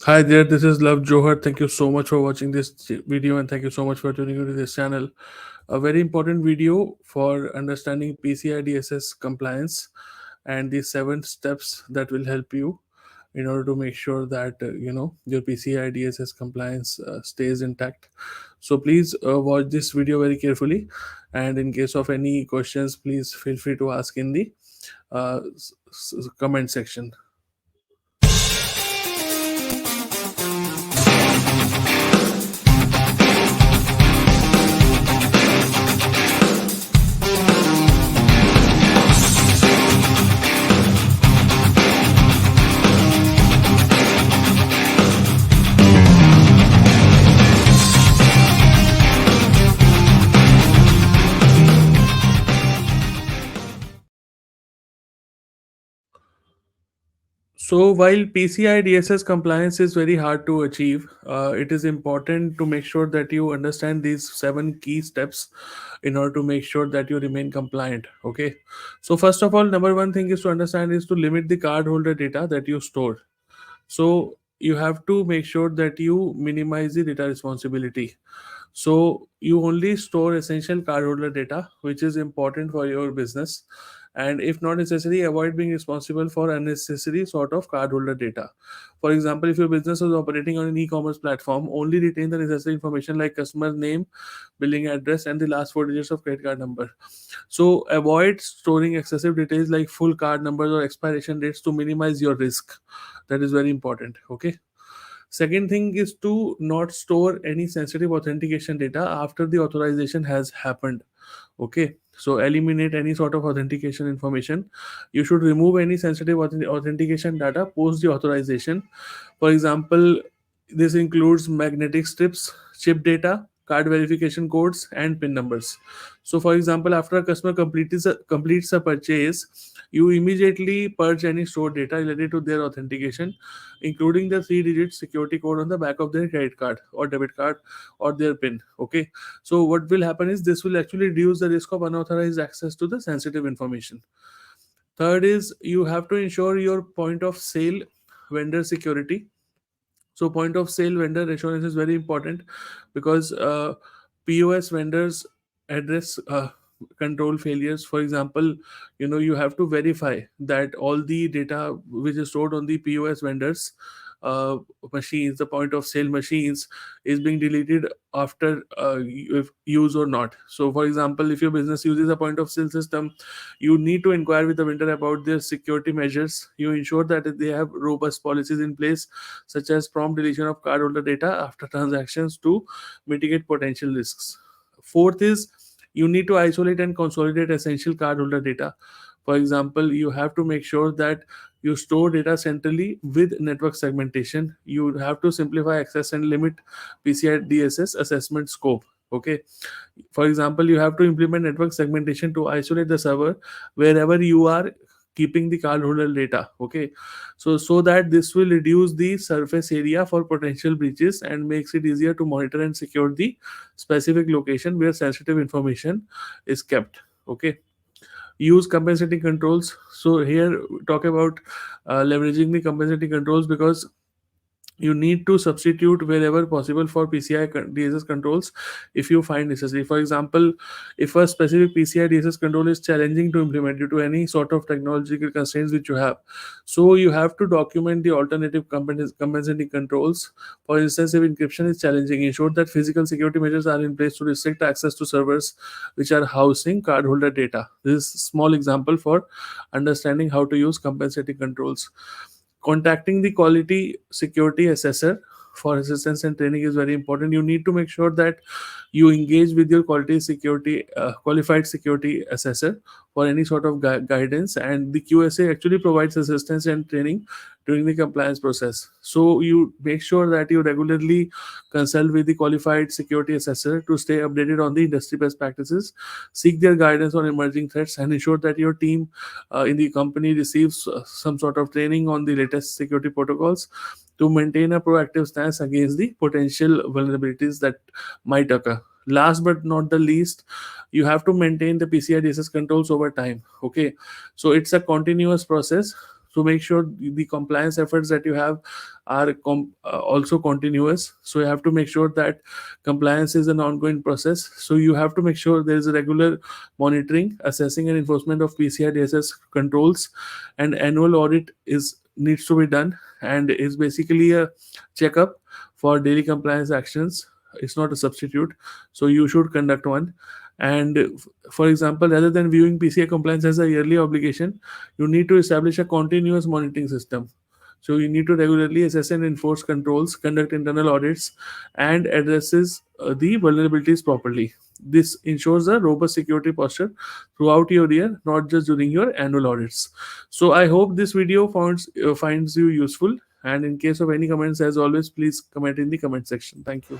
Hi there, this is Love Johar. Thank you so much for watching this video and thank you so much for tuning into this channel. A very important video for understanding PCI DSS compliance and the 7 steps that will help you in order to make sure that your PCI DSS compliance stays intact. So please watch this video very carefully, and in case of any questions, please feel free to ask in the comment section. So while PCI DSS compliance is very hard to achieve, it is important to make sure that you understand these 7 key steps in order to make sure that you remain compliant. Okay. So first of all, number one thing is to understand is to limit the cardholder data that you store. So you have to make sure that you minimize the data responsibility. So you only store essential cardholder data, which is important for your business. And if not necessary, avoid being responsible for unnecessary sort of cardholder data. For example, if your business is operating on an e-commerce platform, only retain the necessary information like customer name, billing address, and the last 4 digits of credit card number. So avoid storing excessive details like full card numbers or expiration dates to minimize your risk. That is very important. Okay. Second thing is to not store any sensitive authentication data after the authorization has happened. Okay. So eliminate any sort of authentication information. You should remove any sensitive authentication data post the authorization. For example, this includes magnetic strips, chip data, card verification codes, and PIN numbers. So, for example, after a customer completes a purchase, you immediately purge any stored data related to their authentication, including the 3 digit security code on the back of their credit card or debit card or their PIN. Okay. So, what will happen is this will actually reduce the risk of unauthorized access to the sensitive information. Third is you have to ensure your point of sale vendor security. So point of sale vendor assurance is very important because POS vendors address control failures. For example, you have to verify that all the data which is stored on the POS vendors uh, machines, the point of sale machines, is being deleted after if use or not. So for example, if your business uses a point of sale system, you need to inquire with the vendor about their security measures. You ensure that they have robust policies in place, such as prompt deletion of cardholder data after transactions to mitigate potential risks. Fourth is you need to isolate and consolidate essential cardholder data. For example, you have to make sure that you store data centrally with network segmentation. You have to simplify access and limit PCI DSS assessment scope. Okay. For example, you have to implement network segmentation to isolate the server wherever you are keeping the cardholder data. Okay. So that this will reduce the surface area for potential breaches and makes it easier to monitor and secure the specific location where sensitive information is kept. Okay. Use compensating controls. So here we talk about leveraging the compensating controls because you need to substitute wherever possible for PCI DSS controls if you find necessary. For example, if a specific PCI DSS control is challenging to implement due to any sort of technological constraints which you have, so you have to document the alternative compensating controls. For instance, if encryption is challenging, ensure that physical security measures are in place to restrict access to servers which are housing cardholder data. This is a small example for understanding how to use compensating controls. Contacting the quality security assessor for assistance and training is very important. You need to make sure that you engage with your quality security qualified security assessor for any sort of guidance, and the QSA actually provides assistance and training during the compliance process. So you make sure that you regularly consult with the qualified security assessor to stay updated on the industry best practices, seek their guidance on emerging threats, and ensure that your team in the company receives some sort of training on the latest security protocols to maintain a proactive stance against the potential vulnerabilities that might occur. Last but not the least, you have to maintain the PCI DSS controls over time. Okay, so it's a continuous process. So make sure the compliance efforts that you have are also continuous. So you have to make sure that compliance is an ongoing process. So you have to make sure there is a regular monitoring, assessing, and enforcement of PCI DSS controls, and annual audit is needs to be done, and is basically a checkup for daily compliance actions. It's not a substitute, so you should conduct one. And for example, rather than viewing PCI compliance as a yearly obligation, you need to establish a continuous monitoring system. So you need to regularly assess and enforce controls, conduct internal audits, and addresses the vulnerabilities properly. This ensures a robust security posture throughout your year, not just during your annual audits. So I hope this video finds you useful. And in case of any comments, as always, please comment in the comment section. Thank you.